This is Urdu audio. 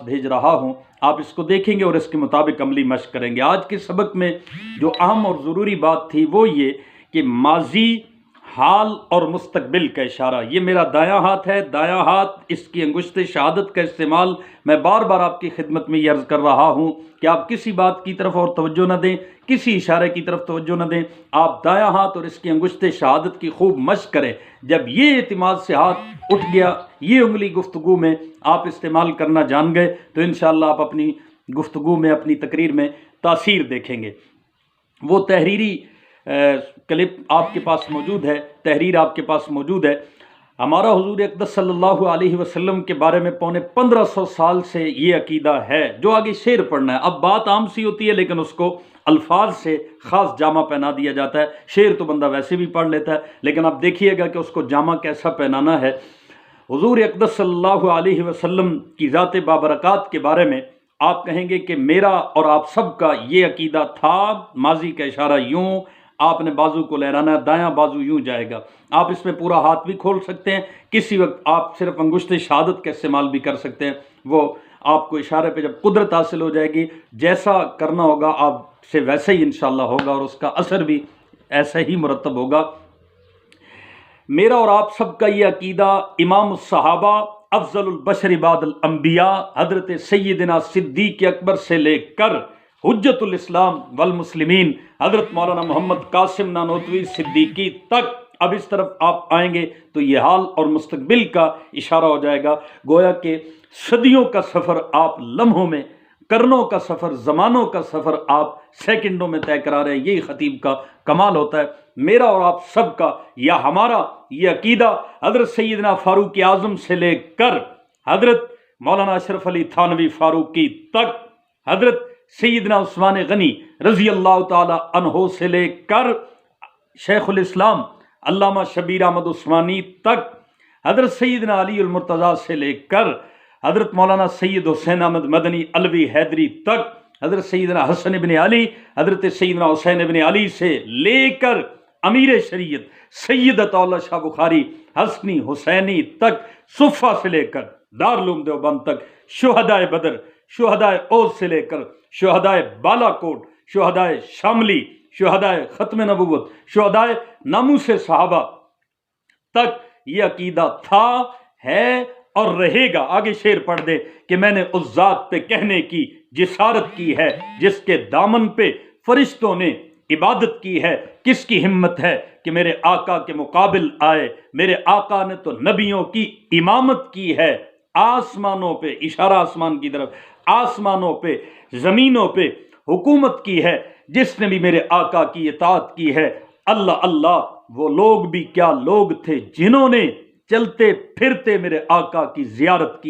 بھیج رہا ہوں، آپ اس کو دیکھیں گے اور اس کے مطابق عملی مشق کریں گے۔ آج کے سبق میں جو اہم اور ضروری بات تھی وہ یہ کہ ماضی، حال اور مستقبل کا اشارہ، یہ میرا دایاں ہاتھ ہے، دایاں ہاتھ، اس کی انگشت شہادت کا استعمال میں بار بار آپ کی خدمت میں یہ عرض کر رہا ہوں کہ آپ کسی بات کی طرف اور توجہ نہ دیں، کسی اشارے کی طرف توجہ نہ دیں، آپ دایاں ہاتھ اور اس کی انگشت شہادت کی خوب مشق کریں۔ جب یہ اعتماد سے ہاتھ اٹھ گیا، یہ انگلی گفتگو میں آپ استعمال کرنا جان گئے تو انشاءاللہ آپ اپنی گفتگو میں، اپنی تقریر میں تاثیر دیکھیں گے۔ وہ تحریری کلپ آپ کے پاس موجود ہے، تحریر آپ کے پاس موجود ہے۔ ہمارا حضور اقدس صلی اللہ علیہ وسلم کے بارے میں 1500 سال سے یہ عقیدہ ہے، جو آگے شعر پڑھنا ہے۔ اب بات عام سی ہوتی ہے لیکن اس کو الفاظ سے خاص جامہ پہنا دیا جاتا ہے۔ شعر تو بندہ ویسے بھی پڑھ لیتا ہے لیکن اب دیکھیے گا کہ اس کو جامہ کیسا پہنانا ہے۔ حضور اقدس صلی اللہ علیہ وسلم کی ذات بابرکات کے بارے میں آپ کہیں گے کہ میرا اور آپ سب کا یہ عقیدہ تھا، ماضی کا اشارہ یوں، آپ نے بازو کو لہرانا ہے، دایاں بازو یوں جائے گا۔ آپ اس میں پورا ہاتھ بھی کھول سکتے ہیں، کسی وقت آپ صرف انگشت شہادت کا استعمال بھی کر سکتے ہیں۔ وہ آپ کو اشارے پہ جب قدرت حاصل ہو جائے گی، جیسا کرنا ہوگا آپ سے ویسا ہی انشاءاللہ ہوگا اور اس کا اثر بھی ایسا ہی مرتب ہوگا۔ میرا اور آپ سب کا یہ عقیدہ امام الصحابہ، افضل البشر بعد الانبیاء، حضرت سیدنا صدیق اکبر سے لے کر حجت الاسلام والمسلمین حضرت مولانا محمد قاسم نانوتوی صدیقی تک، اب اس طرف آپ آئیں گے تو یہ حال اور مستقبل کا اشارہ ہو جائے گا۔ گویا کہ صدیوں کا سفر آپ لمحوں میں، کرنوں کا سفر، زمانوں کا سفر آپ سیکنڈوں میں طے کرا رہے ہیں۔ یہی خطیب کا کمال ہوتا ہے۔ میرا اور آپ سب کا یا ہمارا یہ عقیدہ حضرت سیدنا فاروق اعظم سے لے کر حضرت مولانا اشرف علی تھانوی فاروقی تک، حضرت سیدنا عثمان غنی رضی اللہ تعالی عنہ سے لے کر شیخ الاسلام علامہ شبیر احمد عثمانی تک، حضرت سیدنا علی المرتضیٰ سے لے کر حضرت مولانا سید حسین احمد مدنی علوی حیدری تک، حضرت سیدنا حسن ابن علی، حضرت سیدنا حسین ابن علی سے لے کر امیر شریعت سید عطا اللہ شاہ بخاری حسنی حسینی تک، صفہ سے لے کر دارالعلوم دیوبند تک، شہدائے بدر، شہدائے احد سے لے کر شہدائے بالا کوٹ، شہدائے شاملی، شہدائے ختم نبوت، شہدائے ناموس صحابہ تک یہ عقیدہ تھا، ہے اور رہے گا۔ آگے شعر پڑھ دے کہ میں نے اس ذات پہ کہنے کی جسارت کی ہے جس کے دامن پہ فرشتوں نے عبادت کی ہے، کس کی ہمت ہے کہ میرے آقا کے مقابل آئے، میرے آقا نے تو نبیوں کی امامت کی ہے، آسمانوں پہ، اشارہ آسمان کی طرف، آسمانوں پہ، زمینوں پہ حکومت کی ہے، جس نے بھی میرے آقا کی اطاعت کی ہے۔ اللہ اللہ، وہ لوگ بھی کیا لوگ تھے جنہوں نے چلتے پھرتے میرے آقا کی زیارت کی۔